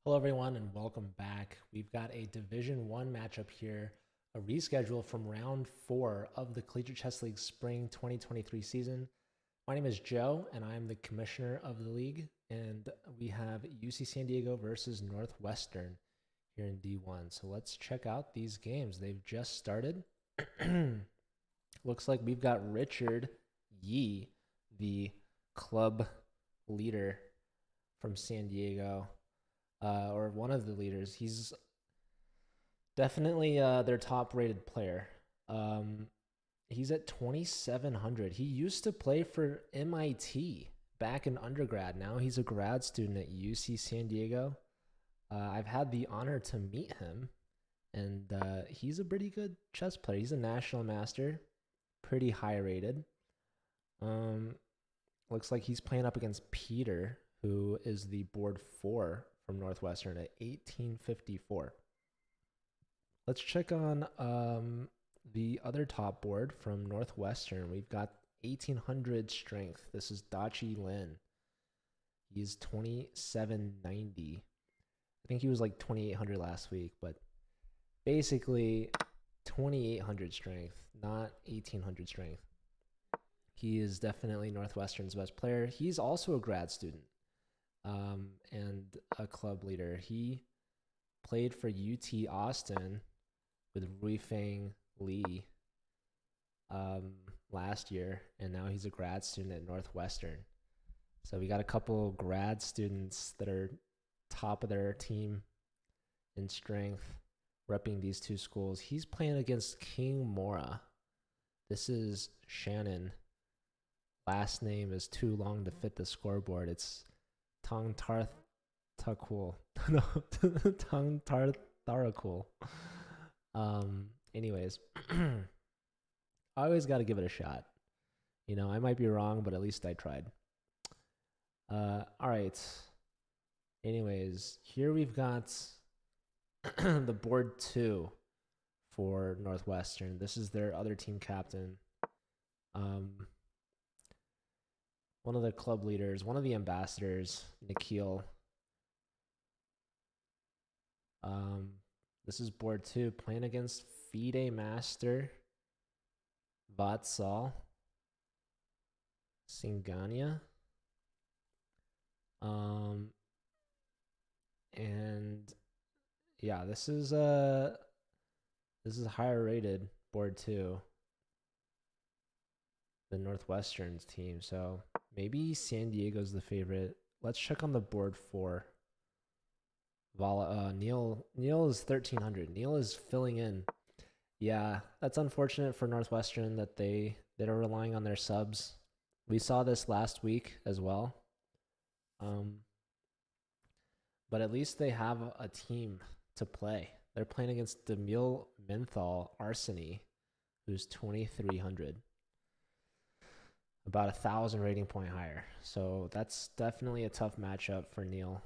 Hello, everyone, and welcome back. We've got a Division One matchup here, a reschedule from round 4 of the Collegiate Chess League Spring 2023 season. My name is Joe, and I'm the commissioner of the league, and we have UC San Diego versus Northwestern here in D1. So let's check out these games. They've just started. Looks like we've got Richard Yee, the club leader from San Diego, or one of the leaders. He's definitely their top rated player. He's at 2,700. He used to play for MIT back in undergrad. Now he's a grad student at UC San Diego. I've had the honor to meet him, and he's a pretty good chess player. He's a national master, pretty high rated. Looks like he's playing up against Peter, who is the board 4 from Northwestern at 1854. Let's check on the other top board from Northwestern. We've got 1800 strength. This is Dachi Lin. He's 2790. I think he was like 2800 last week, but basically 2800 strength, not 1800 strength. He is definitely Northwestern's best player. He's also a grad student and a club leader. He played for UT Austin with Ruifeng Li last year, and now he's a grad student at Northwestern. So we got a couple grad students that are top of their team in strength, repping these two schools. He's playing against King Mora. This is Shannon. Last name is too long to fit the scoreboard. It's Tong Tarth Takul. No, Tong Tarth Tharakul. Anyways, I always got to give it a shot. You know, I might be wrong, but at least I tried. All right. Anyways, here we've got the board 2 for Northwestern. This is their other team captain. One of the club leaders, one of the ambassadors, Nikhil. This is board 2, playing against FIDE Master Vatsal Singania. And yeah, this is higher rated board 2 than Northwestern's team, so maybe San Diego's the favorite. Let's check on the board 4. Neil is 1300. Neil is filling in. Yeah, that's unfortunate for Northwestern that they're relying on their subs. We saw this last week as well. But at least they have a team to play. They're playing against Demil Minthal Arseny, who's 2300. About 1,000 rating point higher. So that's definitely a tough matchup for Neil.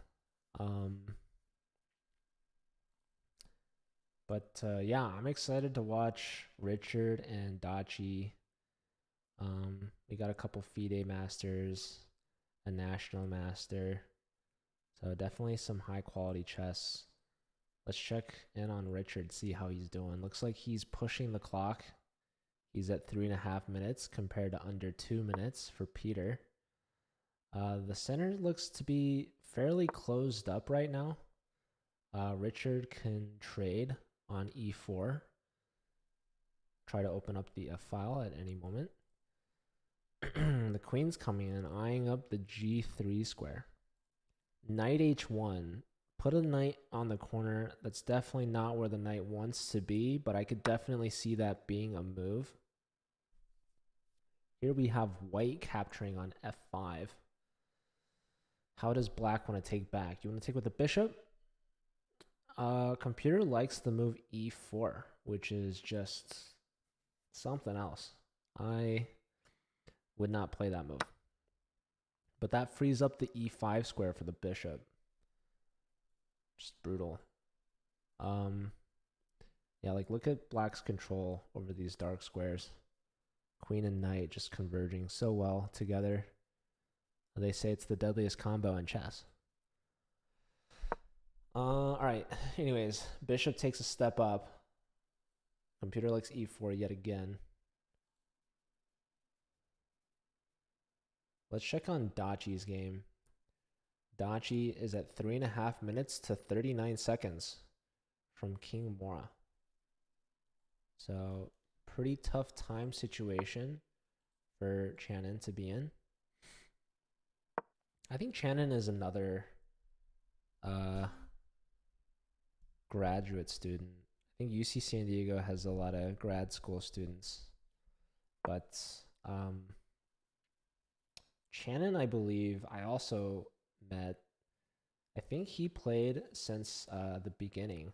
But yeah, I'm excited to watch Richard and Dachi. We got a couple FIDE masters, a national master. So definitely some high quality chess. Let's check in on Richard, see how he's doing. Looks like he's pushing the clock. He's at 3.5 minutes compared to under 2 minutes for Peter. The center looks to be fairly closed up right now. Richard can trade on e4. Try to open up the f file at any moment. The queen's coming in, eyeing up the g3 square. Knight h1. Put a knight on the corner. That's definitely not where the knight wants to be, but I could definitely see that being a move. Here we have white capturing on f5. How does black want to take back? You want to take with the bishop? Computer likes the move e4, which is just something else. I would not play that move. But that frees up the e5 square for the bishop. Just brutal. Yeah, like look at black's control over these dark squares. Queen and knight just converging so well together. They say it's the deadliest combo in chess. All right. Anyways, bishop takes a step up. Computer likes e4 yet again. Let's check on Dachi's game. Dachi is at 3.5 minutes to 39 seconds from King Mora. So pretty tough time situation for Channon to be in. I think Channon is another graduate student. I think UC San Diego has a lot of grad school students. But Channon, I believe, I also met. I think he played since the beginning.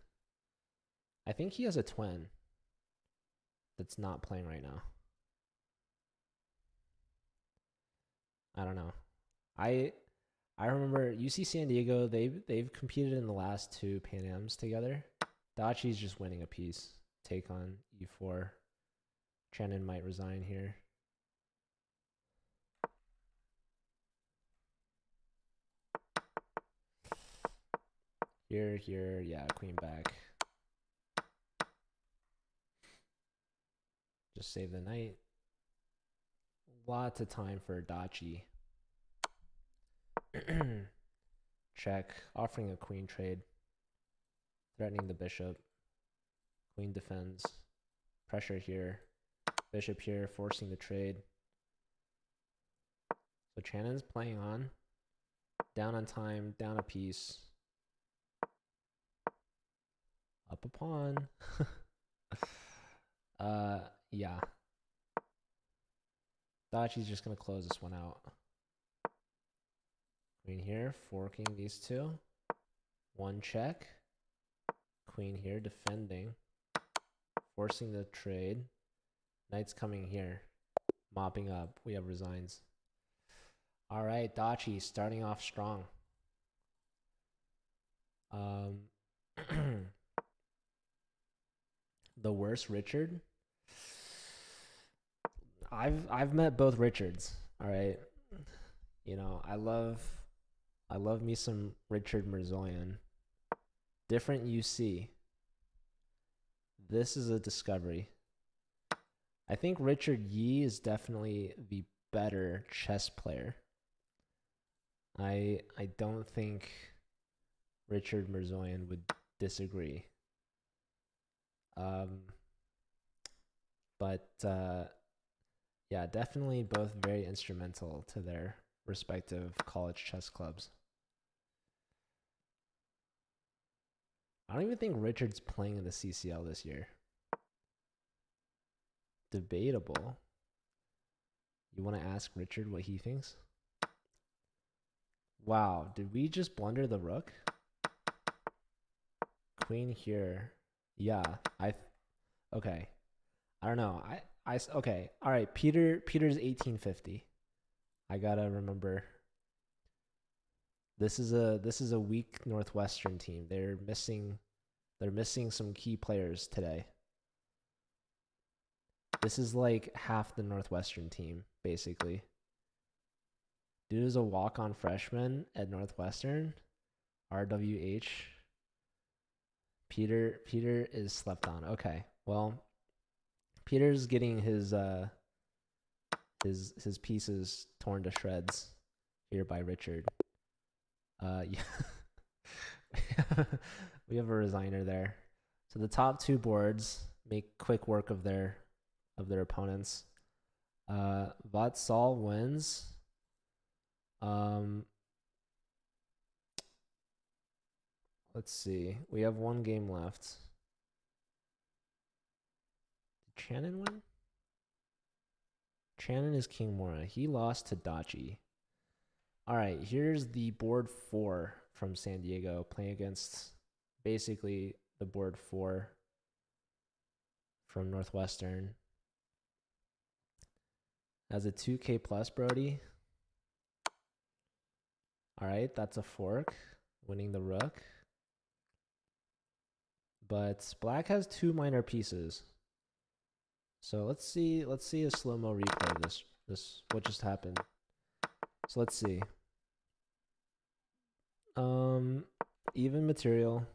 I think he has a twin that's not playing right now. I don't know. I remember UC San Diego. They've competed in the last 2 Pan Ams together. Dachi's just winning a piece. Take on e4. Channon might resign here. Here, yeah, queen back. Just save the knight. Lots of time for Dachi. Check, offering a queen trade. Threatening the bishop. Queen defends. Pressure here. Bishop here, forcing the trade. So Channon's playing on. Down on time, down a piece. Up a pawn. Yeah. Dachi's just gonna close this one out. Queen here, forking these two. One check. Queen here, defending. Forcing the trade. Knight's coming here. Mopping up. We have resigns. All right, Dachi starting off strong. The worst Richard. I've met both Richards. All right, you know I love me some Richard Mirzoyan. Different UC. This is a discovery. I think Richard Yi is definitely the better chess player. I don't think Richard Mirzoyan would disagree. But yeah, definitely both very instrumental to their respective college chess clubs. I don't even think Richard's playing in the CCL this year. Debatable. You want to ask Richard what he thinks? Wow, did we just blunder the rook? Queen here. Yeah, okay. I don't know. Okay. All right, Peter's 1850. I got to remember. This is a weak Northwestern team. They're missing some key players today. This is like half the Northwestern team, basically. Dude is a walk-on freshman at Northwestern. RWH. Peter is slept on. Okay. Well, Peter's getting his pieces torn to shreds here by Richard. Yeah. We have a resigner there. So the top 2 boards make quick work of their opponents. Vatsal wins. Let's see. We have 1 game left. Did Channon win? Channon is King Mora. He lost to Dachi. All right, here's the board 4 from San Diego playing against basically the board 4 from Northwestern. Has a 2K plus Brody. All right, that's a fork, winning the rook. But black has 2 minor pieces. So let's see a slow-mo replay of this what just happened. So let's see. Even material.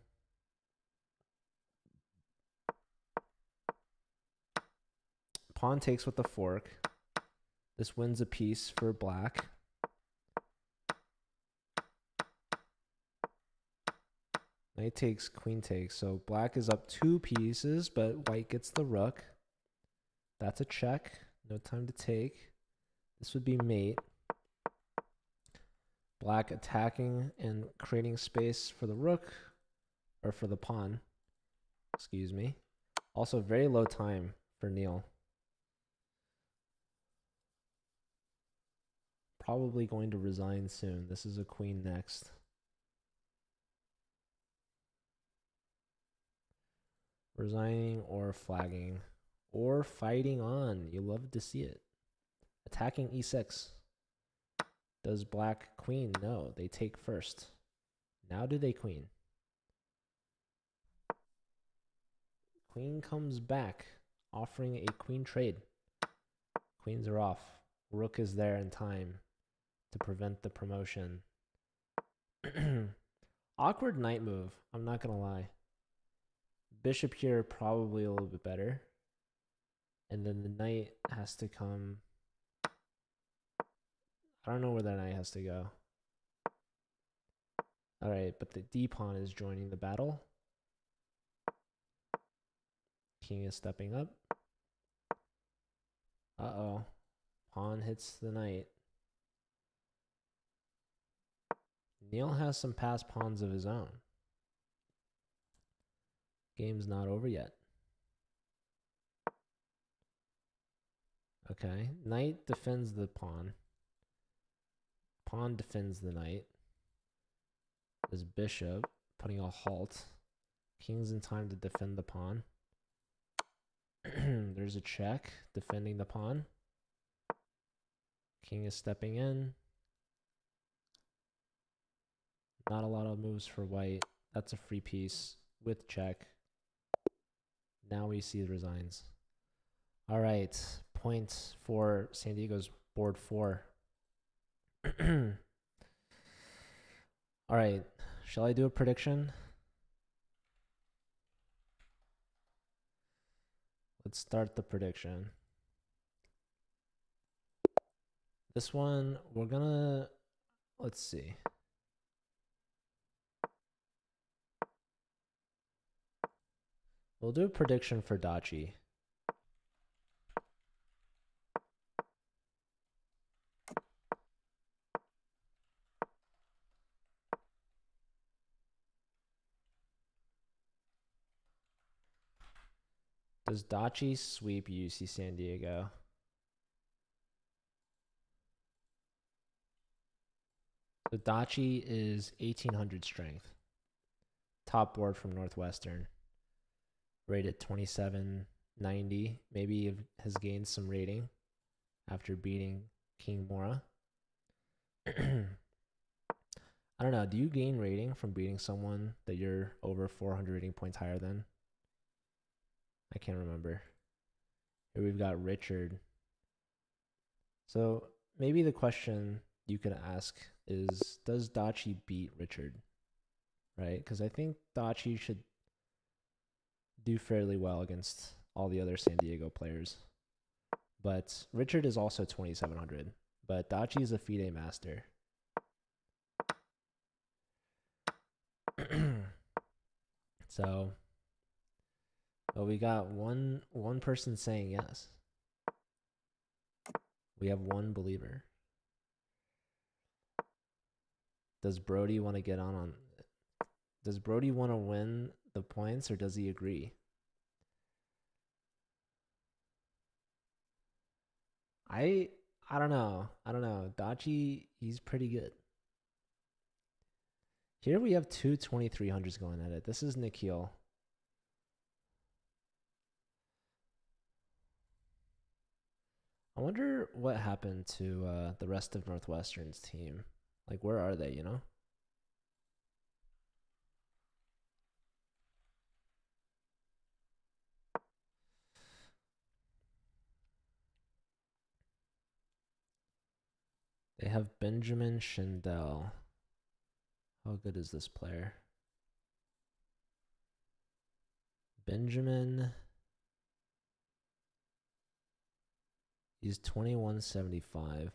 Pawn takes with the fork. This wins a piece for black. Knight takes, queen takes. So black is up 2 pieces, but white gets the rook. That's a check. No time to take. This would be mate. Black attacking and creating space for the rook, or for the pawn. Excuse me. Also, very low time for Neil. Probably going to resign soon. This is a queen next. Resigning or flagging. Or fighting on. You love to see it. Attacking e6. Does black queen? No, they take first. Now do they queen? Queen comes back, offering a queen trade. Queens are off. Rook is there in time to prevent the promotion. Awkward knight move, I'm not gonna lie. Bishop here, probably a little bit better. And then the knight has to come. I don't know where that knight has to go. Alright, but the d-pawn is joining the battle. King is stepping up. Uh-oh. Pawn hits the knight. Neil has some passed pawns of his own. Game's not over yet. Okay, knight defends the pawn. Pawn defends the knight. There's bishop putting a halt. King's in time to defend the pawn. There's a check defending the pawn. King is stepping in. Not a lot of moves for white. That's a free piece with check. Now we see the resigns. All right, point for San Diego's board 4. All right, shall I do a prediction? Let's start the prediction. This one, we're gonna, let's see. We'll do a prediction for Dachi. Does Dachi sweep UC San Diego? So Dachi is 1800 strength. Top board from Northwestern. Rated 2790. Maybe has gained some rating after beating King Mora. I don't know. Do you gain rating from beating someone that you're over 400 rating points higher than? I can't remember. Here we've got Richard. So maybe the question you could ask is, does Dachi beat Richard? Right? Because I think Dachi should do fairly well against all the other San Diego players. But Richard is also 2700. But Dachi is a FIDE master. So, well, we got one person saying yes. We have one believer. Does Brody want to get on does Brody want to win the points, or does he agree? I don't know. I don't know. Dachi, he's pretty good. Here we have two 2300s going at it. This is Nikhil. I wonder what happened to the rest of Northwestern's team. Like, where are they, you know? They have Benjamin Schindel. How good is this player? Benjamin, he's 2175.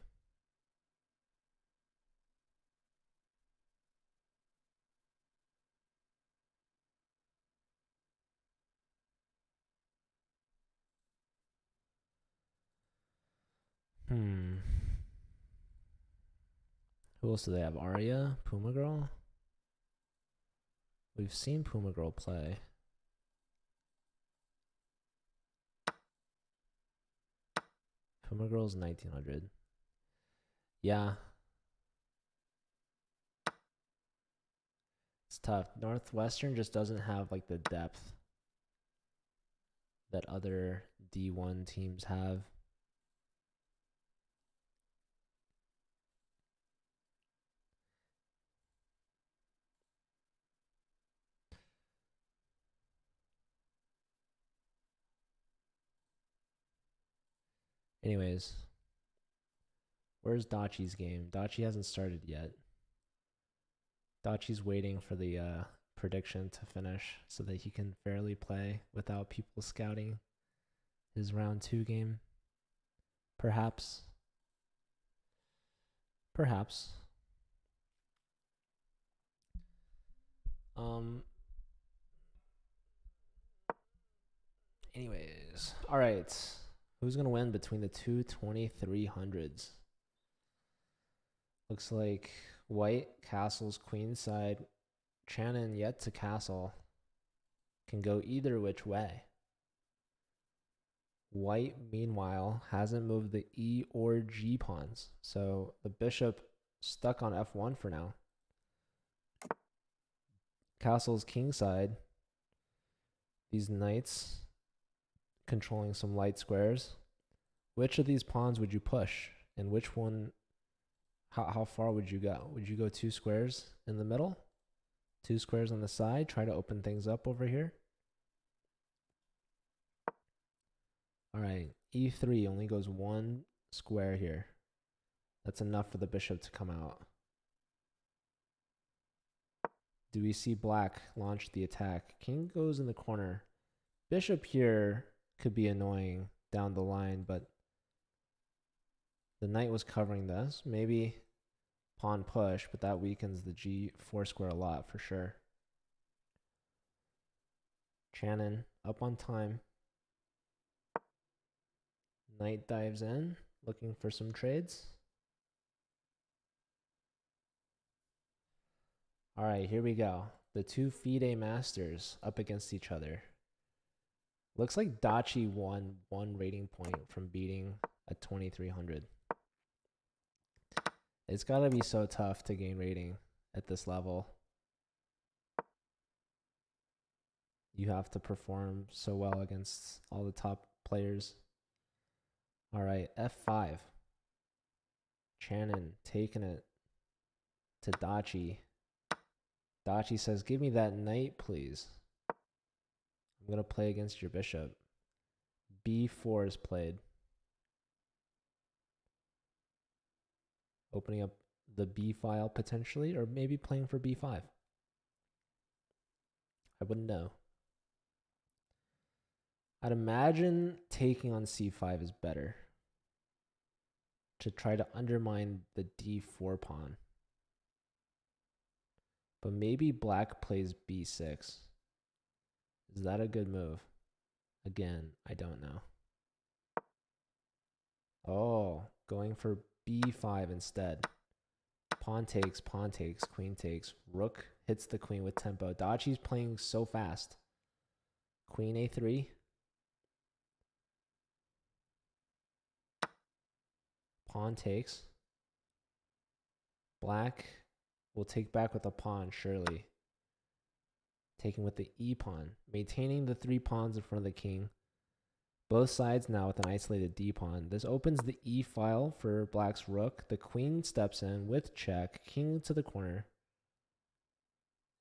Who else do they have? Arya? Puma Girl? We've seen Puma Girl play. Puma Girl's 1900. Yeah. It's tough. Northwestern just doesn't have like the depth that other D1 teams have. Anyways, where's Dachi's game? Dachi hasn't started yet. Dachi's waiting for the prediction to finish so that he can fairly play without people scouting his round 2 game. Perhaps. Anyways, all right. Who's gonna win between the two 2300s? Looks like White castles queenside. Shannon yet to castle. Can go either which way. White, meanwhile, hasn't moved the E or G pawns, so the bishop stuck on F1 for now. Castle's kingside. These knights controlling some light squares. Which of these pawns would you push? And which one, how far would you go? Would you go 2 squares in the middle? 2 squares on the side? Try to open things up over here? All right, E3 only goes 1 square here. That's enough for the bishop to come out. Do we see black launch the attack? King goes in the corner. Bishop here could be annoying down the line, but the knight was covering this. Maybe pawn push, but that weakens the G4 square a lot for sure. Shannon up on time. Knight dives in, looking for some trades. All right, here we go. The two FIDE masters up against each other. Looks like Dachi won 1 rating point from beating a 2300. It's gotta be so tough to gain rating at this level. You have to perform so well against all the top players. All right, F5. Shannon taking it to Dachi. Dachi says, give me that knight, please. I'm going to play against your bishop. B4 is played. Opening up the B file potentially, or maybe playing for B5. I wouldn't know. I'd imagine taking on C5 is better to try to undermine the D4 pawn. But maybe black plays B6. Is that a good move? Again, I don't know. Oh, going for B5 instead. Pawn takes, queen takes. Rook hits the queen with tempo. Dachi's playing so fast. Queen A3. Pawn takes. Black will take back with a pawn, surely. Taking with the E pawn. Maintaining the 3 pawns in front of the king. Both sides now with an isolated D pawn. This opens the E file for black's rook. The queen steps in with check. King to the corner.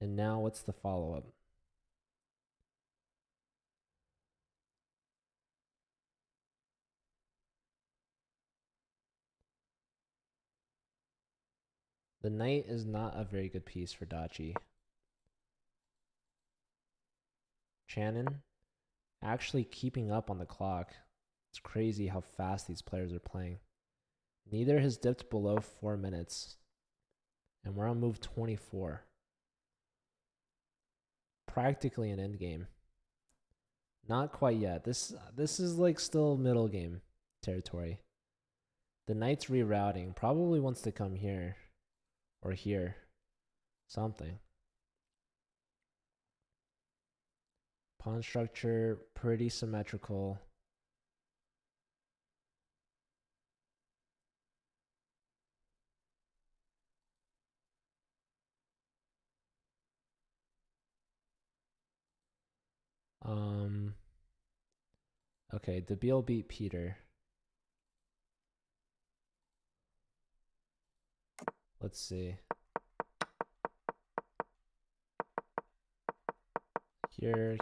And now what's the follow-up? The knight is not a very good piece for Dachi. Shannon actually keeping up on the clock. It's crazy how fast these players are playing. Neither has dipped below 4 minutes. And we're on move 24. Practically an end game. Not quite yet. This is like still middle game territory. The knight's rerouting. Probably wants to come here. Or here. Something. Pawn structure, pretty symmetrical. Okay, Debil beat Peter. Let's see. Here.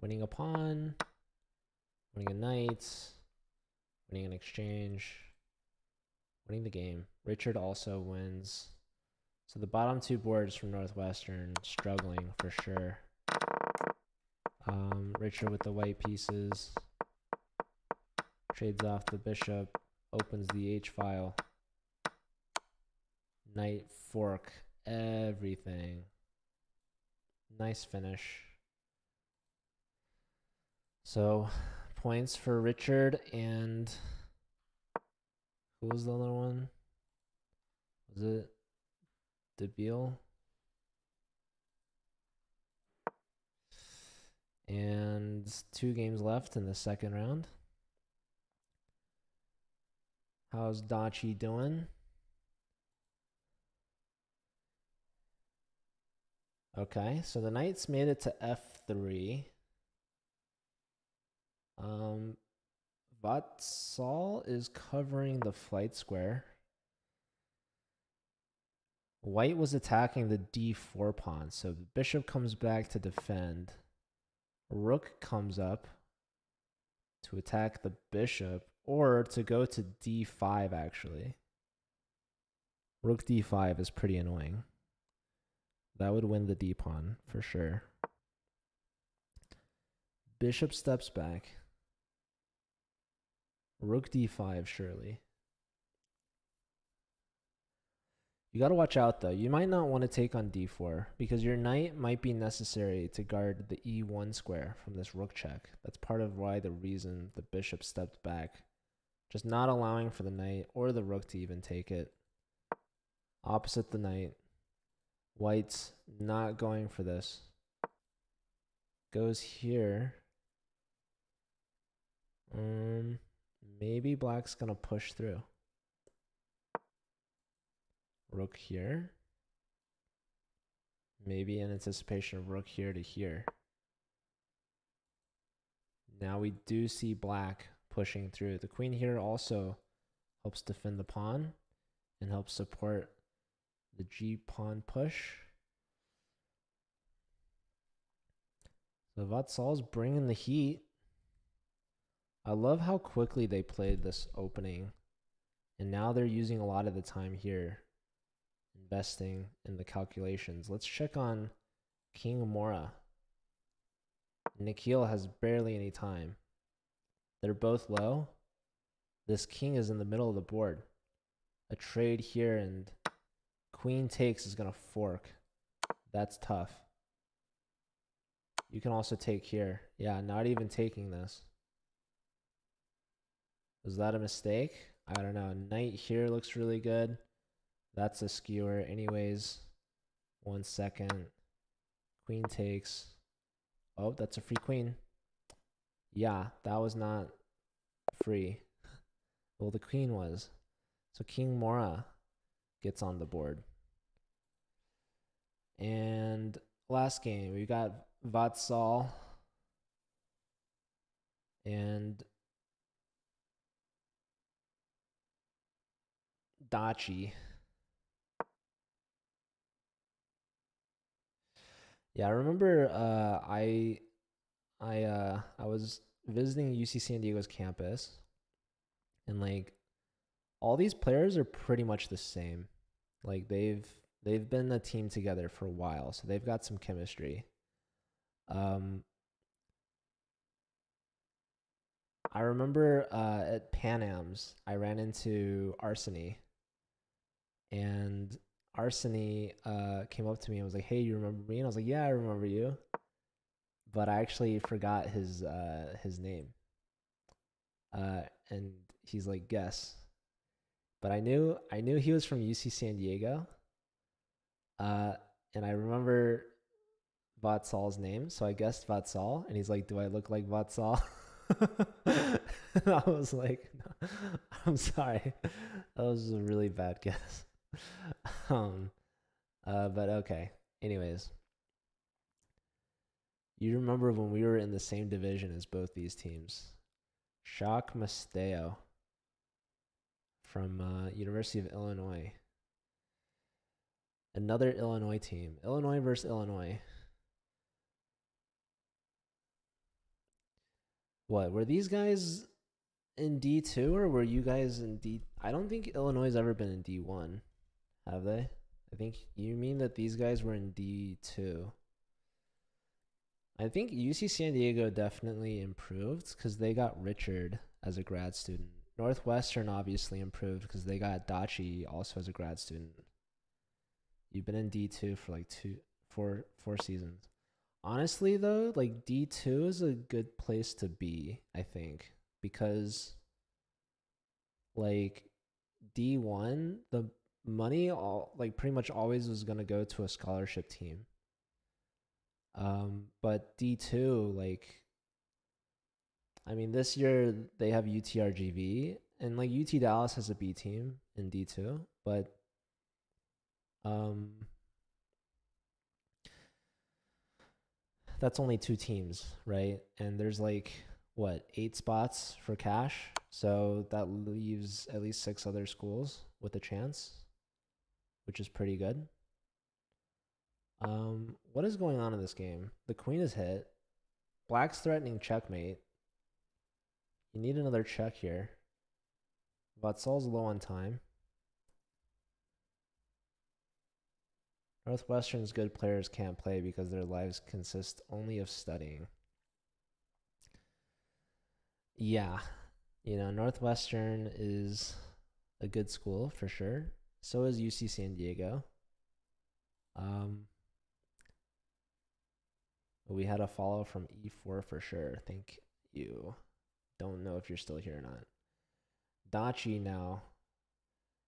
Winning a pawn. Winning a knight. Winning an exchange. Winning the game. Richard also wins. So the bottom two boards from Northwestern struggling for sure. Richard with the white pieces. Trades off the bishop. Opens the H file. Knight fork. Everything. Nice finish. So points for Richard and who was the other one? Was it Debil? And 2 games left in the second round. How's Dachi doing? Okay, so the knights made it to f3. Vatsal is covering the flight square. White was attacking the d4 pawn, so the bishop comes back to defend. Rook comes up to attack the bishop, or to go to d5 actually. Rook d5 is pretty annoying. That would win the d pawn for sure. Bishop steps back. Rook d5 surely. You got to watch out though. You might not want to take on d4 because your knight might be necessary to guard the e1 square from this rook check. That's part of why the reason the bishop stepped back. Just not allowing for the knight or the rook to even take it. Opposite the knight. White's not going for this. Goes here. Maybe black's gonna push through. Rook here. Maybe in anticipation of rook here to here. Now we do see black pushing through. The queen here also helps defend the pawn and helps support the g pawn push. So Vatsal's bringing the heat. I love how quickly they played this opening. And now they're using a lot of the time here, investing in the calculations. Let's check on King Mora. Nikhil has barely any time. They're both low. This king is in the middle of the board. A trade here and queen takes is going to fork. That's tough. You can also take here. Yeah, not even taking this. Was that a mistake? I don't know. Knight here looks really good. That's a skewer. Anyways, 1 second. Queen takes. Oh, that's a free queen. Yeah, that was not free. Well, the queen was. So King Mora gets on the board. And last game, we got Vatsal and Dachi. Yeah, I remember I was visiting UC San Diego's campus, and like all these players are pretty much the same. Like they've been a team together for a while, so they've got some chemistry. Um, I remember at Pan Am's, I ran into Arseny, and Arseny came up to me and was like, "Hey, you remember me?" And I was like, "Yeah, I remember you," but I actually forgot his name. And he's like, "Guess," but I knew he was from UC San Diego. Uh, and I remember Vatsal's name, so I guessed Vatsal, and he's like, "Do I look like Vatsal?" And I was like, no, "I'm sorry, that was a really bad guess." um, but okay. Anyways, you remember when we were in the same division as both these teams? Shock Masteo from University of Illinois. Another Illinois team. Illinois versus Illinois. What were these guys in D2 or were you guys in D? I don't think Illinois has ever been in D1, have they? I think you mean that these guys were in D2. I think UC San Diego definitely improved because they got Richard as a grad student. Northwestern obviously improved because they got Dachi also as a grad student. You've been in D2 for like four seasons. Honestly though, like D2 is a good place to be, I think, because like D1, the money all like pretty much always was gonna go to a scholarship team. But D2, like I mean this year they have UTRGV and like UT Dallas has a B team in D2, but um that's only two teams, right? And there's like what, 8 spots for cash. So that leaves at least 6 other schools with a chance, which is pretty good. What is going on in this game? The queen is hit. Black's threatening checkmate. You need another check here. Vatsal's low on time. Northwestern's good players can't play because their lives consist only of studying. Yeah, Northwestern is a good school for sure. So is UC San Diego. Um, we had a follow from E4 for sure. Thank you. Don't know if you're still here or not. Dachi now.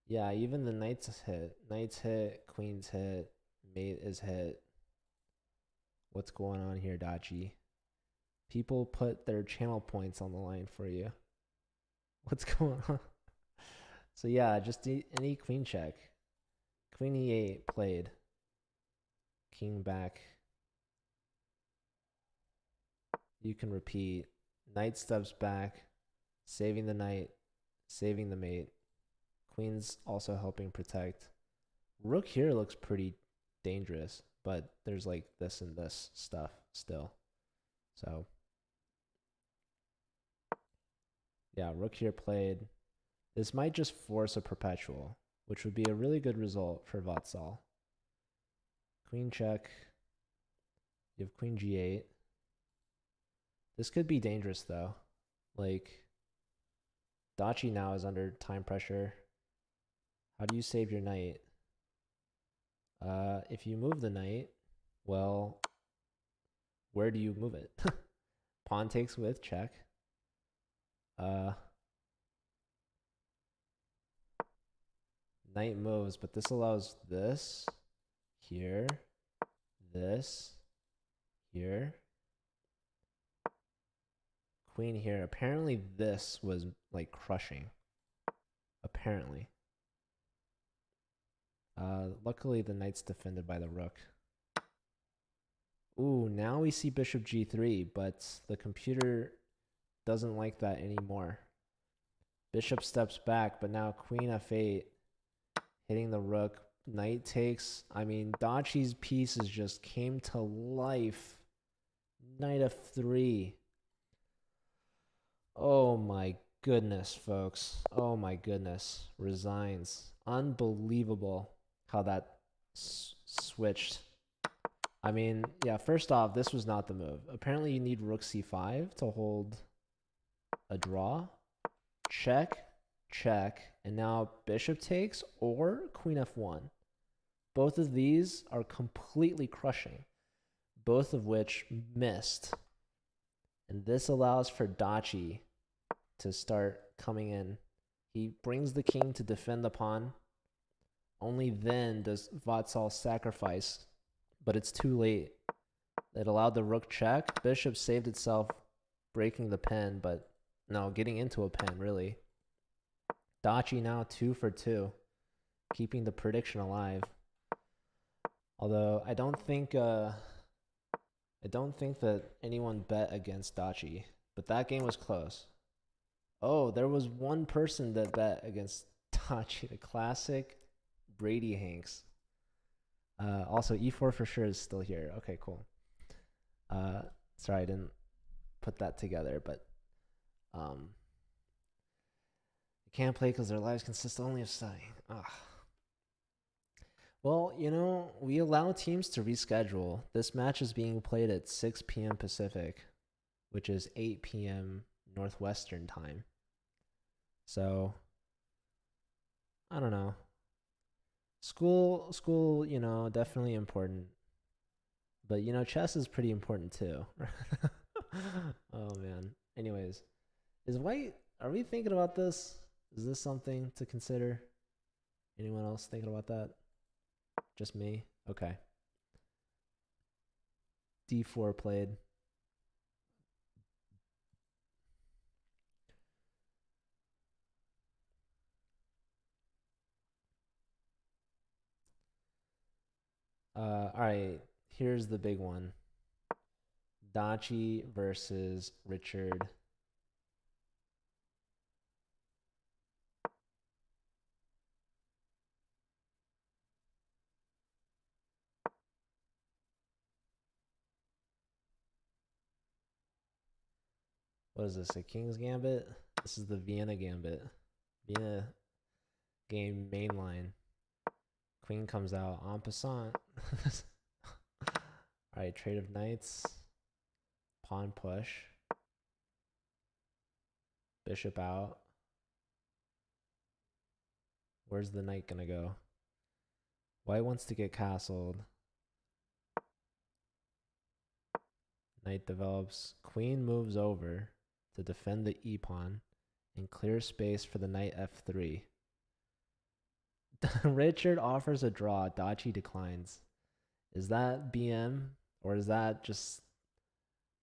Yeah, even the knight's hit. Knight's hit, queen's hit, mate is hit. What's going on here, Dachi? People put their channel points on the line for you. What's going on? So yeah, just any queen check. Queen E8 played. King back. You can repeat. Knight steps back, saving the knight, saving the mate. Queen's also helping protect. Rook here looks pretty dangerous, but there's like this and this stuff still. So yeah, rook here played. This might just force a perpetual, which would be a really good result for Vatsal. Queen check. You have queen g8. This could be dangerous though. Like, Dachi now is under time pressure. How do you save your knight? If you move the knight, well, where do you move it? Pawn takes with, check. Knight moves, but this allows this here, this here, queen here. Apparently this was like crushing. Apparently. Luckily the knight's defended by the rook. Ooh, now we see bishop g3, but the computer doesn't like that anymore. Bishop steps back, but now queen f8, hitting the rook. Knight takes. I mean, Dachi's pieces just came to life. Knight f3. Oh my goodness, folks. Oh my goodness. Resigns. Unbelievable how that switched. I mean, yeah, first off, this was not the move. Apparently, you need rook c5 to hold a draw. Check, check, and now bishop takes or queen f1. Both of these are completely crushing, both of which missed. And this allows for Dachi to start coming in. He brings the king to defend the pawn. Only then does Vatsal sacrifice, but it's too late. It allowed the rook check. Bishop saved itself, breaking the pen, but no, getting into a pen, really. Dachi now 2 for 2, keeping the prediction alive. Although I don't think that anyone bet against Dachi, but that game was close. Oh, there was one person that bet against Dachi, the classic Brady Hanks. Also, e4 for sure is still here. Okay, cool. Sorry, I didn't put that together, but you can't play because their lives consist only of studying. Ugh. Well, you know, we allow teams to reschedule. This match is being played at 6 p.m. Pacific, which is 8 p.m. Northwestern time. So, I don't know. School, you know, definitely important. But, you know, chess is pretty important too. Oh, man. Anyways, are we thinking about this? Is this something to consider? Anyone else thinking about that? Just me? Okay. D4 played. All right. Here's the big one. Dachi versus Richard. What is this? A King's Gambit? This is the Vienna Gambit. Vienna game mainline. Queen comes out en passant. Alright, trade of knights. Pawn push. Bishop out. Where's the knight gonna go? White wants to get castled. Knight develops. Queen moves over to defend the e-pawn and clear space for the knight f3. Richard offers a draw. Dachi declines. Is that BM or is that just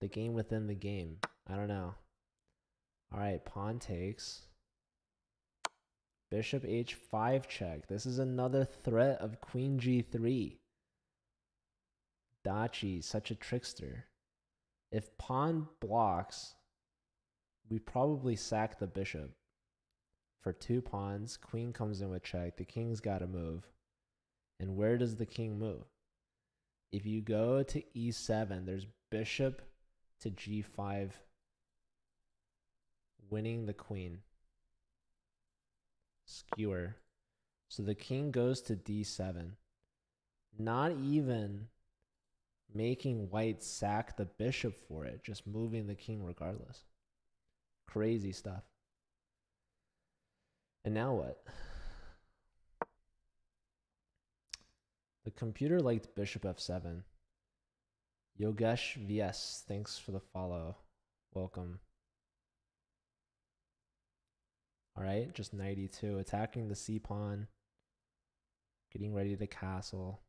the game within the game? I don't know. All right, pawn takes. Bishop h5 check. This is another threat of queen g3. Dachi, such a trickster. If pawn blocks, we probably sack the bishop. For 2 pawns, queen comes in with check. The king's got to move. And where does the king move? If you go to e7, there's bishop to g5, winning the queen. Skewer. So the king goes to d7. Not even making white sack the bishop for it, just moving the king regardless. Crazy stuff. And now what? The computer liked bishop f7. Yogesh VS, thanks for the follow. Welcome. All right, just knight e2, attacking the c pawn, getting ready to castle.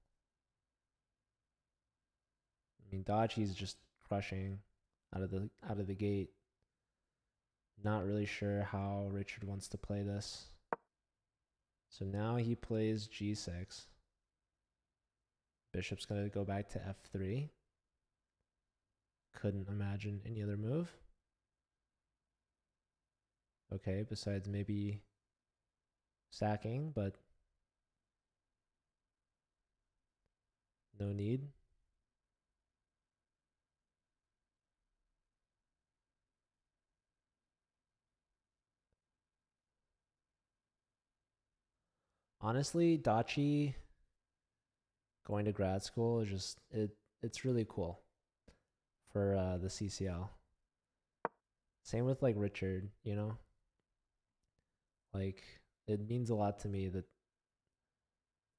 I mean, Dachi's just crushing out of the gate. Not really sure how Richard wants to play this. So now he plays g6. Bishop's gonna go back to f3. Couldn't imagine any other move. Okay, besides maybe sacking, but no need. Honestly, Dachi going to grad school is just it's really cool for the CCL. Same with like Richard, you know? Like it means a lot to me that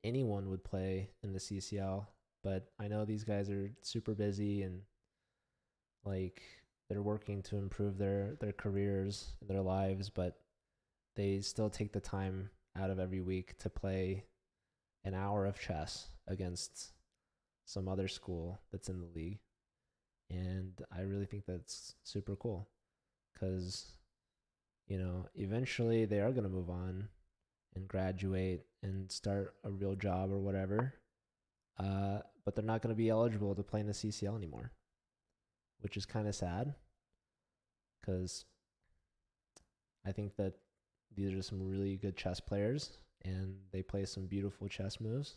anyone would play in the CCL, but I know these guys are super busy and like they're working to improve their careers and their lives, but they still take the time out of every week to play an hour of chess against some other school that's in the league. And I really think that's super cool because, you know, eventually they are going to move on and graduate and start a real job or whatever. But they're not going to be eligible to play in the CCL anymore, which is kind of sad because I think that these are some really good chess players and they play some beautiful chess moves.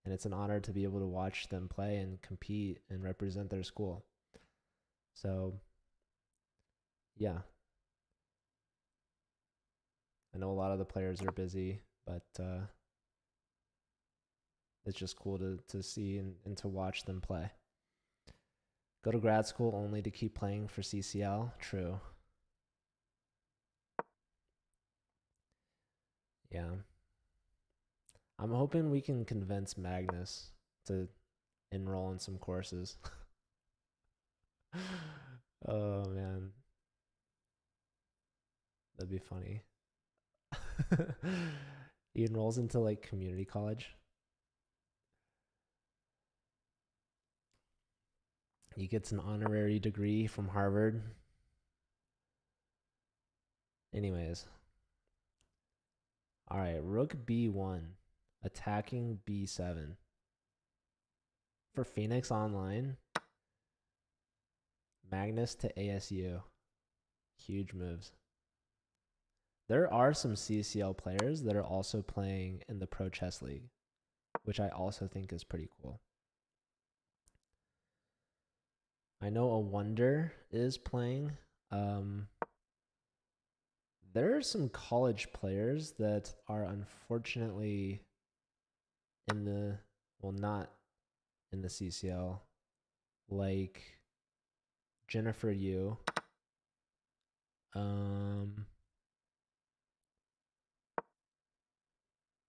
And it's an honor to be able to watch them play and compete and represent their school. So, yeah. I know a lot of the players are busy, but it's just cool to see and to watch them play. Go to grad school only to keep playing for CCL? True. Yeah. I'm hoping we can convince Magnus to enroll in some courses. Oh, man. That'd be funny. He enrolls into like community college. He gets an honorary degree from Harvard. Anyways. All right, rook b1, attacking b7. For Phoenix Online, Magnus to ASU. Huge moves. There are some CCL players that are also playing in the Pro Chess League, which I also think is pretty cool. I know a Wonder is playing. There are some college players that are unfortunately in the, well, not in the CCL, like Jennifer Yu.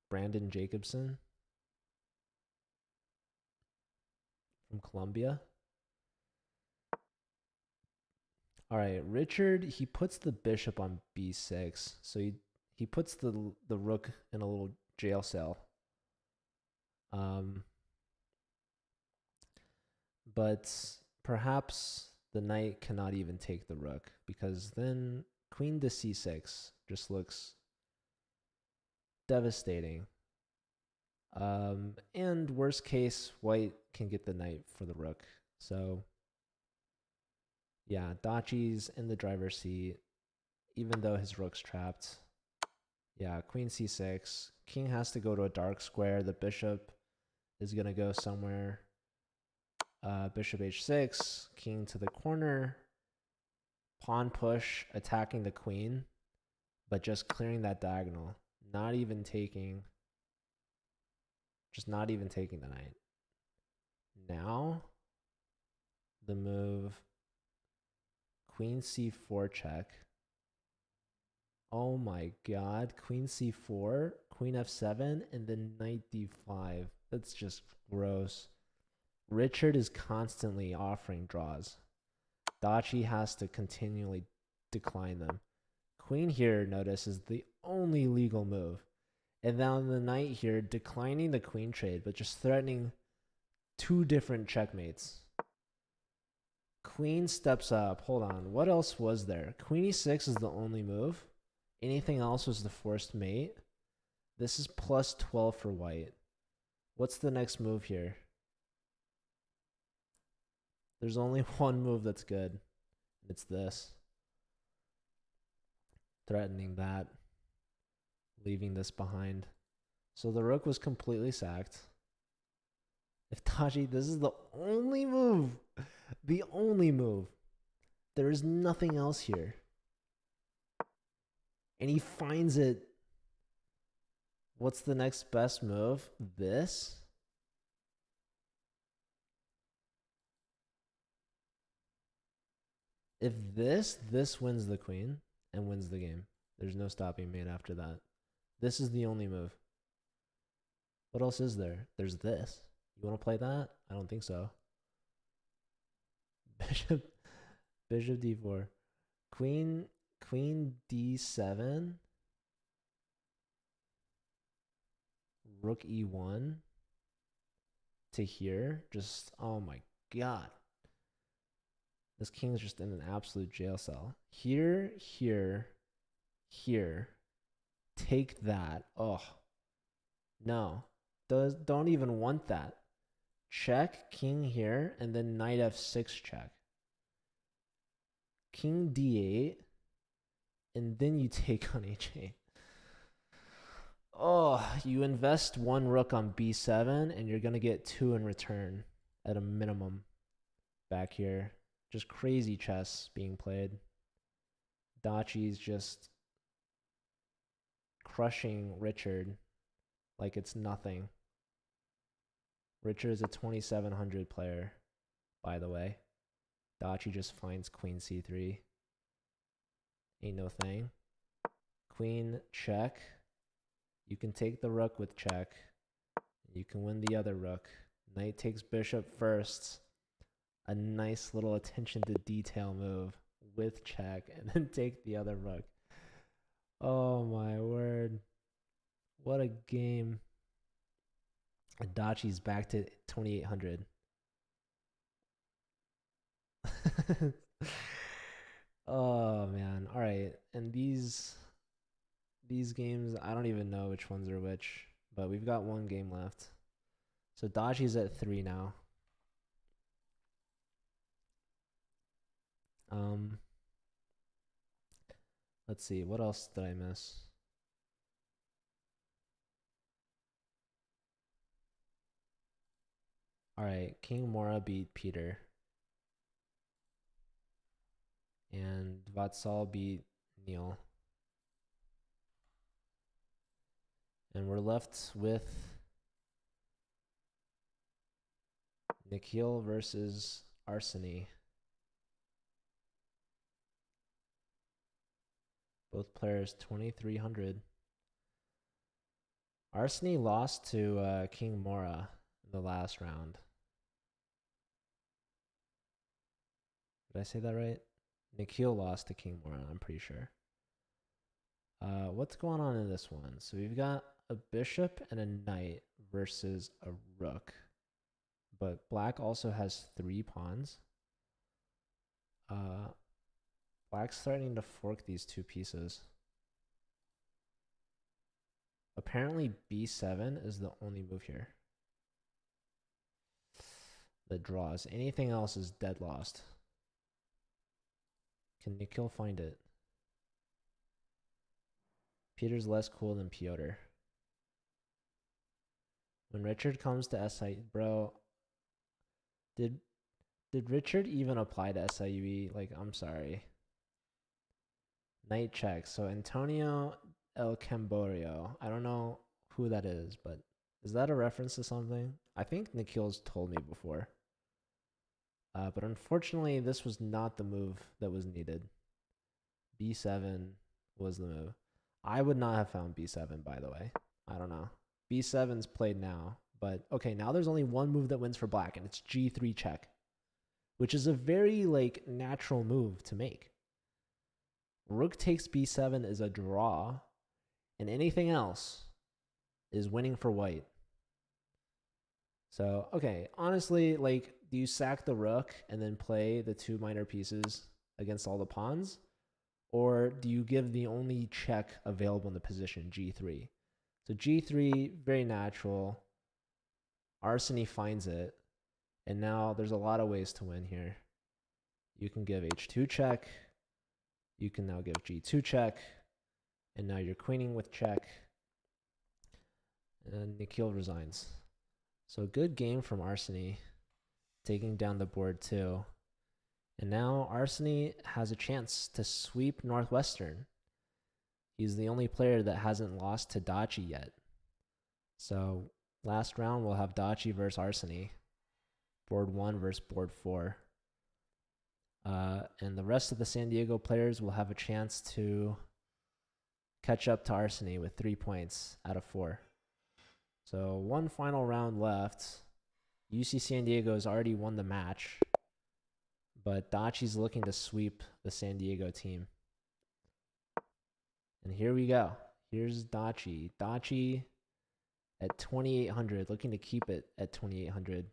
Brandon Jacobson from Columbia. All right, Richard, he puts the bishop on b6. So he puts the rook in a little jail cell. But perhaps the knight cannot even take the rook because then queen to c6 just looks devastating. And worst case, white can get the knight for the rook. So yeah, Dachi's in the driver's seat, even though his rook's trapped. Yeah, queen c6. King has to go to a dark square. The bishop is going to go somewhere. Bishop h6, king to the corner. Pawn push, attacking the queen, but just clearing that diagonal. Not even taking the knight. Now, the move, queen c4 check. Oh my god, queen c4, queen f7, and then knight d5. That's just gross. Richard is constantly offering draws. Dachi has to continually decline them. Queen here, notice, is the only legal move. And then the knight here, declining the queen trade, but just threatening two different checkmates. Queen steps up. Hold on. What else was there? Queen e6 is the only move. Anything else was the forced mate. This is plus 12 for white. What's the next move here? There's only one move that's good. It's this. Threatening that. Leaving this behind. So the rook was completely sacked. If Taji, this is the only move. The only move. There is nothing else here. And he finds it. What's the next best move? This? If this wins the queen and wins the game. There's no stopping mate after that. This is the only move. What else is there? There's this. You want to play that? I don't think so. Bishop d4. Queen d7. Rook e1 to here. Just, oh my god. This king's just in an absolute jail cell. Here. Take that. Oh. No. Don't even want that. Check, king here, and then knight f6 check. King d8, and then you take on h8. Oh, you invest one rook on b7, and you're going to get two in return at a minimum back here. Just crazy chess being played. Dachi's just crushing Richard like it's nothing. Richard is a 2700 player, by the way. Dachi just finds queen c3. Ain't no thing. Queen check. You can take the rook with check. You can win the other rook. Knight takes bishop first. A nice little attention to detail move with check, and then take the other rook. Oh my word. What a game. Dachi's back to 2800. Oh man. All right. And these games, I don't even know which ones are which, but we've got one game left. So Dachi's at 3 now. Let's see. What else did I miss? All right. King Mora beat Peter. And Vatsal beat Neil. And we're left with Nikhil versus Arseny. Both players 2300. Arseny lost to King Mora in the last round. Did I say that right? Nikhil lost to King Mora, I'm pretty sure. What's going on in this one? So we've got a bishop and a knight versus a rook. But black also has 3 pawns. Black's threatening to fork these 2 pieces. Apparently b7 is the only move here that draws. Anything else is dead lost. Can Nikhil find it? Peter's less cool than Piotr. When Richard comes to SI, bro, did Richard even apply to SIUE? Like, I'm sorry. Knight check. So Antonio El Camborio. I don't know who that is, but is that a reference to something? I think Nikhil's told me before. But unfortunately, this was not the move that was needed. b7 was the move. I would not have found b7, by the way. I don't know. b7's played now. But, okay, now there's only one move that wins for black, and it's g3 check, which is a very, like, natural move to make. Rook takes b7 is a draw, and anything else is winning for white. So, okay, honestly, like, do you sack the rook and then play the 2 minor pieces against all the pawns? Or do you give the only check available in the position, g3? So g3, very natural. Arseny finds it. And now there's a lot of ways to win here. You can give h2 check. You can now give g2 check. And now you're queening with check. And Nikhil resigns. So good game from Arseny, taking down the board too. And now Arseny has a chance to sweep Northwestern. He's the only player that hasn't lost to Dachi yet. So last round we'll have Dachi versus Arseny. Board 1 versus board 4. And the rest of the San Diego players will have a chance to catch up to Arseny with 3 points out of 4. So one final round left. UC San Diego has already won the match, but Dachi's looking to sweep the San Diego team. And here we go. Here's Dachi. Dachi at 2,800, looking to keep it at 2,800.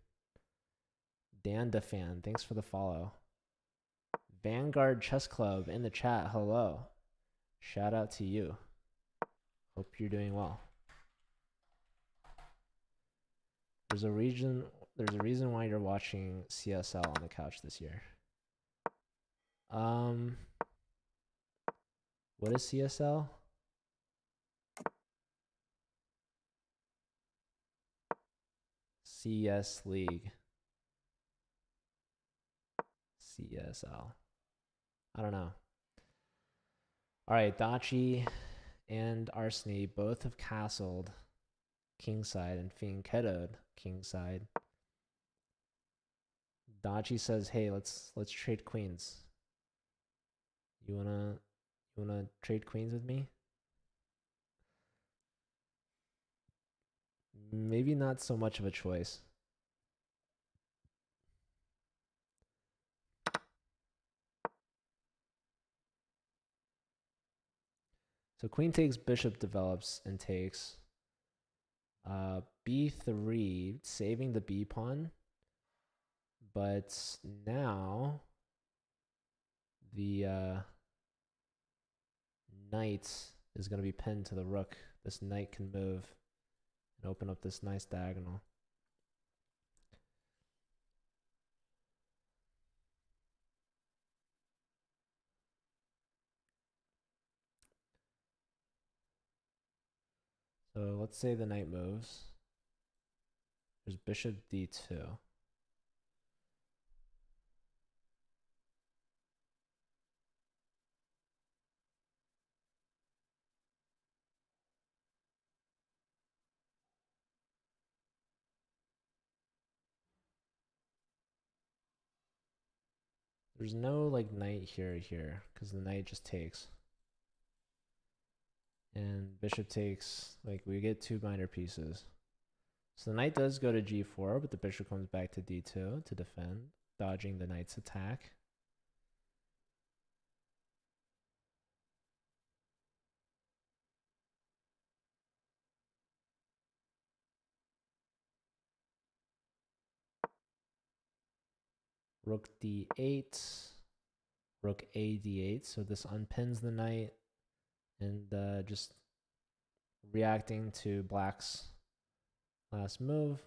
Dan DeFan, thanks for the follow. Vanguard Chess Club in the chat, hello. Shout out to you. Hope you're doing well. There's a reason why you're watching CSL on the couch this year. What is CSL? CS League. CSL. I don't know. All right, Dachi and Arseny both have castled kingside and Fianchettoed kingside. Dachi says, "Hey, let's trade queens. You wanna trade queens with me?" Maybe not so much of a choice. So queen takes, bishop develops and takes. B3, saving the B pawn. But now the knight is going to be pinned to the rook. This knight can move and open up this nice diagonal. So let's say the knight moves. There's bishop d2. There's no like knight here because the knight just takes. And bishop takes, like we get 2 minor pieces. So the knight does go to g4, but the bishop comes back to d2 to defend, dodging the knight's attack. Rook d8, rook a d8. So this unpins the knight and just reacting to black's last move.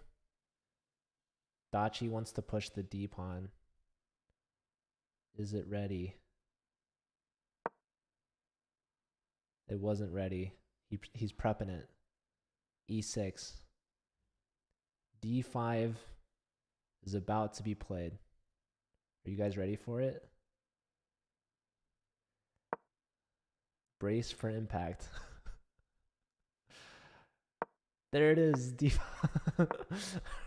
Dachi wants to push the d pawn. Is it ready? It wasn't ready. He's prepping it. E6. D5 is about to be played. Are you guys ready for it? Brace for impact. There it is. D5.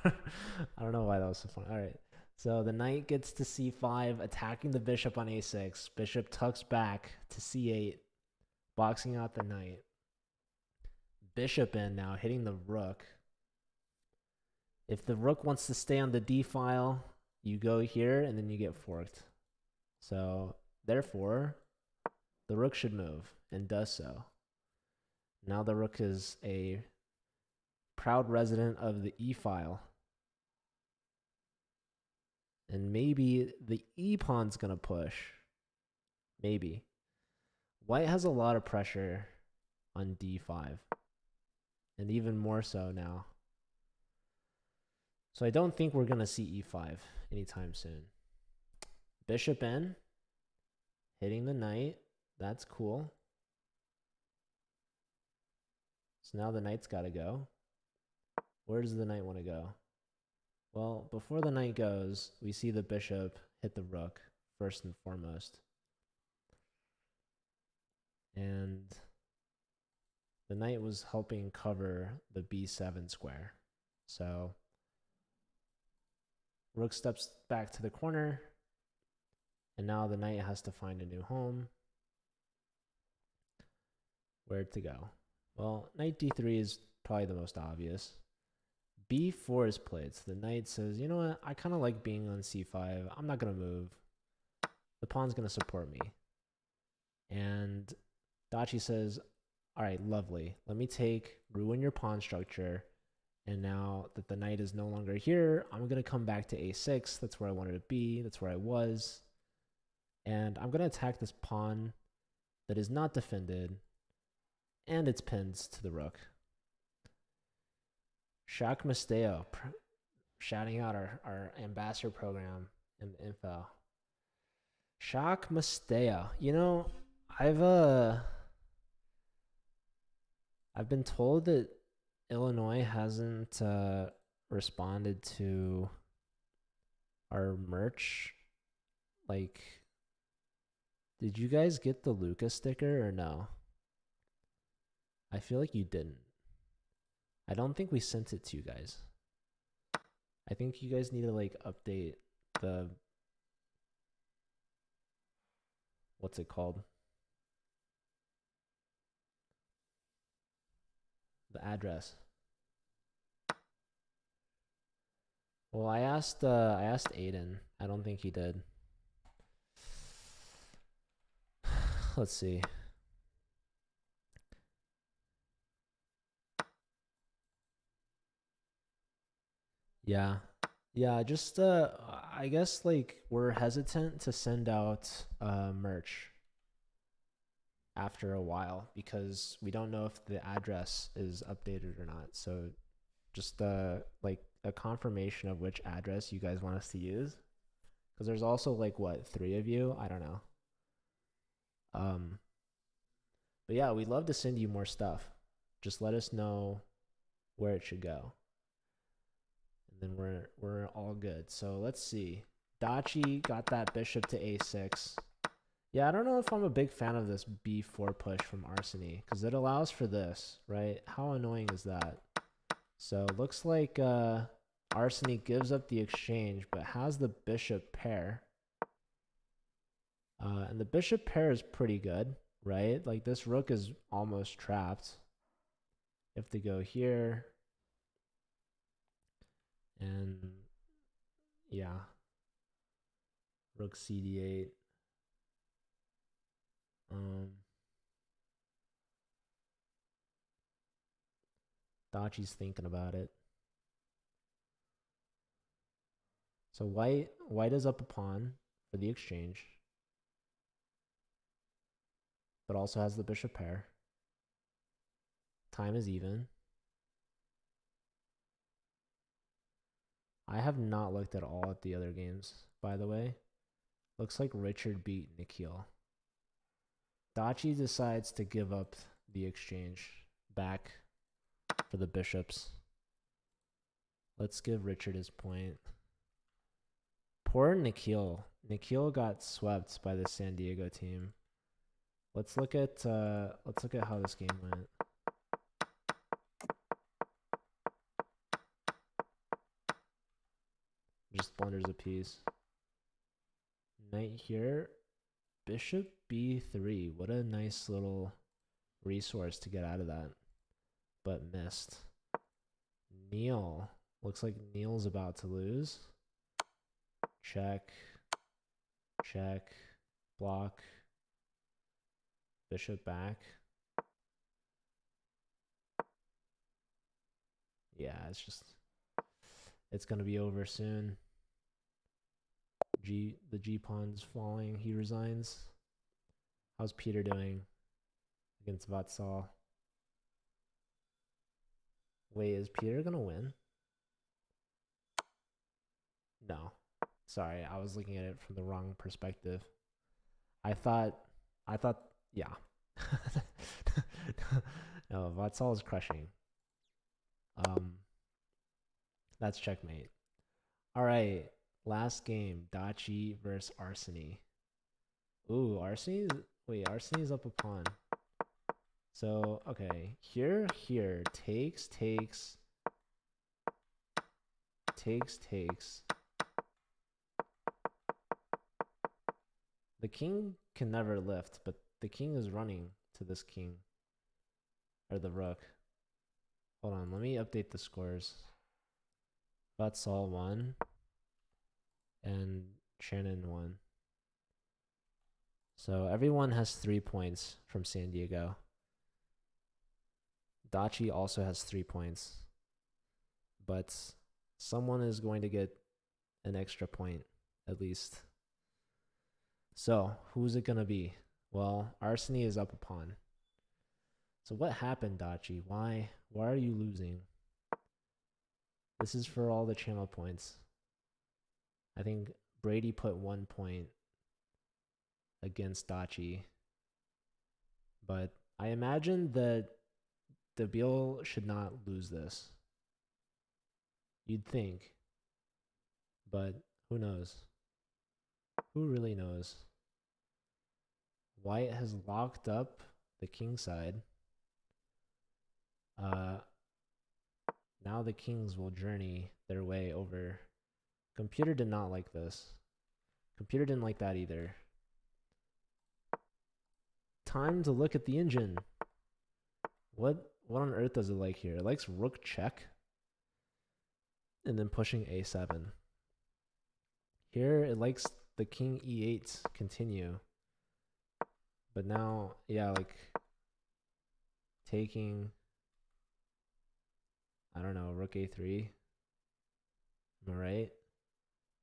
I don't know why that was so funny. All right. So the knight gets to c5, attacking the bishop on a6. Bishop tucks back to c8, boxing out the knight. Bishop in now, hitting the rook. If the rook wants to stay on the d file, you go here and then you get forked. So therefore, the rook should move and does so. Now the rook is a proud resident of the e file. And maybe the e pawn's gonna push. Maybe. White has a lot of pressure on d5. And even more so now. So I don't think we're gonna see e5 anytime soon. Bishop in, hitting the knight. That's cool. So now the knight's gotta go. Where does the knight want to go? Well, before the knight goes, we see the bishop hit the rook first and foremost. And the knight was helping cover the b7 square. So rook steps back to the corner. And now the knight has to find a new home. Where to go? Well, knight d3 is probably the most obvious. b4 is played. So the knight says, you know what? I kind of like being on c5. I'm not going to move. The pawn's going to support me. And Dachi says, all right, lovely. Let me ruin your pawn structure. And now that the knight is no longer here, I'm going to come back to a6. That's where I wanted to be. That's where I was. And I'm going to attack this pawn that is not defended. And it's pinned to the rook. Shaq Masteo shouting out our ambassador program in the info. Shaq Masteo. You know, I've been told that Illinois hasn't responded to our merch. Like, did you guys get the Lucas sticker or no? I feel like you didn't. I don't think we sent it to you guys. I think you guys need to like update the, what's it called? The address. Well, I asked Aiden. I don't think he did. Let's see. Yeah. Yeah, just I guess like we're hesitant to send out merch after a while because we don't know if the address is updated or not. So just like a confirmation of which address you guys want us to use, because there's also like what, 3 of you? I don't know. But yeah, we'd love to send you more stuff. Just let us know where it should go, and then we're all good. So let's see. Dachi got that bishop to a6. Yeah, I don't know if I'm a big fan of this b4 push from Arseny because it allows for this, right? How annoying is that? So looks like Arseny gives up the exchange but has the bishop pair. And the bishop pair is pretty good, right? Like this rook is almost trapped. If they go here, and yeah, rook cd8. Dachi's thinking about it. So white is up a pawn for the exchange, but also has the bishop pair. Time is even. I have not looked at all at the other games, by the way. Looks like Richard beat Nikhil. Dachi decides to give up the exchange back for the bishops. Let's give Richard his point. Poor Nikhil. Nikhil got swept by the San Diego team. Let's look at how this game went. Just blunders a piece. Knight here. Bishop b3. What a nice little resource to get out of that. But missed. Neil. Looks like Neil's about to lose. Check. Check. Block. Bishop back. Yeah, it's gonna be over soon. The G pawn's falling. He resigns. How's Peter doing against Vatsal? Wait, is Peter gonna win? No. Sorry, I was looking at it from the wrong perspective. I thought, yeah. No, Vatsal is crushing. That's checkmate. All right, last game, Dachi versus Arseny. Ooh, Arseny's up a pawn. So, okay, here, takes. The king can never lift, but the king is running to this king. Or the rook. Hold on, let me update the scores. Futsal won. And Shannon won. So everyone has 3 points from San Diego. Dachi also has 3 points. But someone is going to get an extra point, at least. So, who's it going to be? Well, Arseny is up a pawn. So what happened, Dachi? Why are you losing? This is for all the channel points. I think Brady put 1 point against Dachi. But I imagine that Dabil should not lose this. You'd think. But who knows? Who really knows? White has locked up the king side. Now the kings will journey their way over. Computer did not like this. Computer didn't like that either. Time to look at the engine. What on earth does it like here? It likes rook check. And then pushing a7. Here it likes the king e8 continue. But now, yeah, like taking, I don't know, rook a3. Am I right?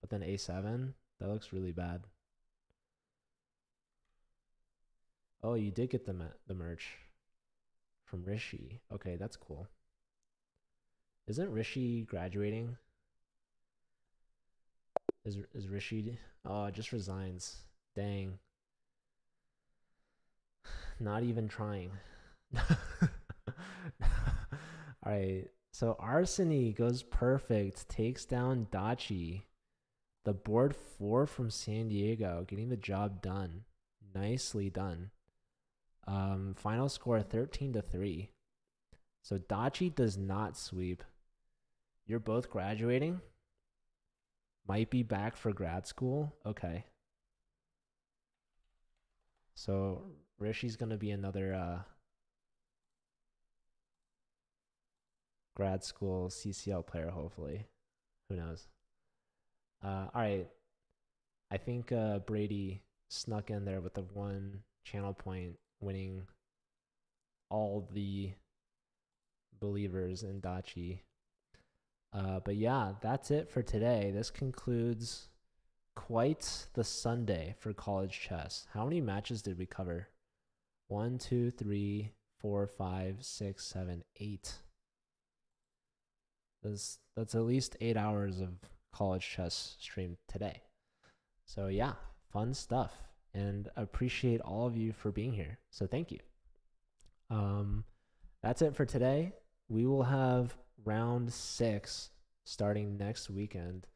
But then a7. That looks really bad. Oh, you did get the merch from Rishi. Okay, that's cool. Isn't Rishi graduating? Is Rishi? Oh, it just resigns. Dang. Not even trying. All right. So Arseny goes perfect, takes down Dachi. The board 4 from San Diego, getting the job done. Nicely done. Final score 13-3. So Dachi does not sweep. You're both graduating? Might be back for grad school? Okay. So Rishi's going to be another grad school CCL player, hopefully. Who knows? All right. I think Brady snuck in there with the 1 channel point, winning all the believers in Dachi. But yeah, that's it for today. This concludes quite the Sunday for college chess. How many matches did we cover? 1, 2, 3, 4, 5, 6, 7, 8. That's at least 8 hours of college chess streamed today. So yeah, fun stuff. And appreciate all of you for being here. So thank you. That's it for today. We will have round 6 starting next weekend.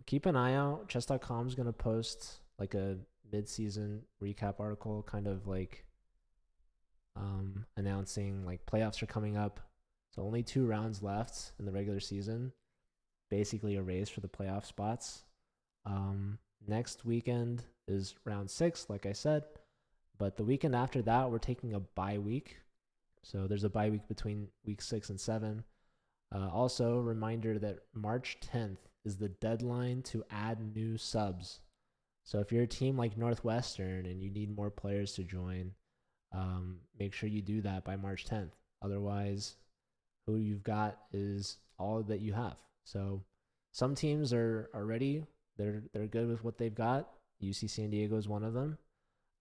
Keep an eye out. Chess.com is going to post like a mid-season recap article, kind of like announcing like playoffs are coming up. So only 2 rounds left in the regular season. Basically a race for the playoff spots. Next weekend is round 6, like I said. But the weekend after that, we're taking a bye week. So there's a bye week between week 6 and 7. Also, reminder that March 10th is the deadline to add new subs. So if you're a team like Northwestern and you need more players to join, make sure you do that by March 10th. Otherwise, who you've got is all that you have. So some teams are ready. They're good with what they've got. UC San Diego is one of them.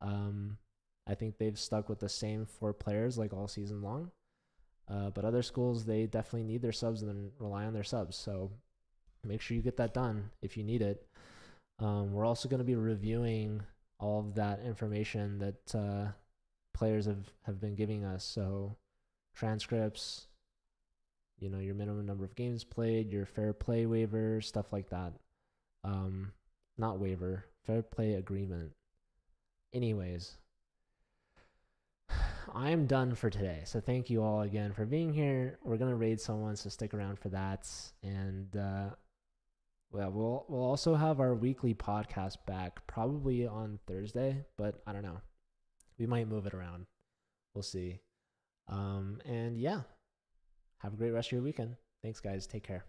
I think they've stuck with the same 4 players like all season long. But other schools, they definitely need their subs and then rely on their subs. So make sure you get that done if you need it. We're also going to be reviewing all of that information that players have been giving us. So transcripts, your minimum number of games played, your fair play waiver, stuff like that. Not waiver, fair play agreement. Anyways, I am done for today. So thank you all again for being here. We're going to raid someone, so stick around for that. And Well, we'll also have our weekly podcast back probably on Thursday, but I don't know. We might move it around. We'll see. And yeah, have a great rest of your weekend. Thanks, guys. Take care.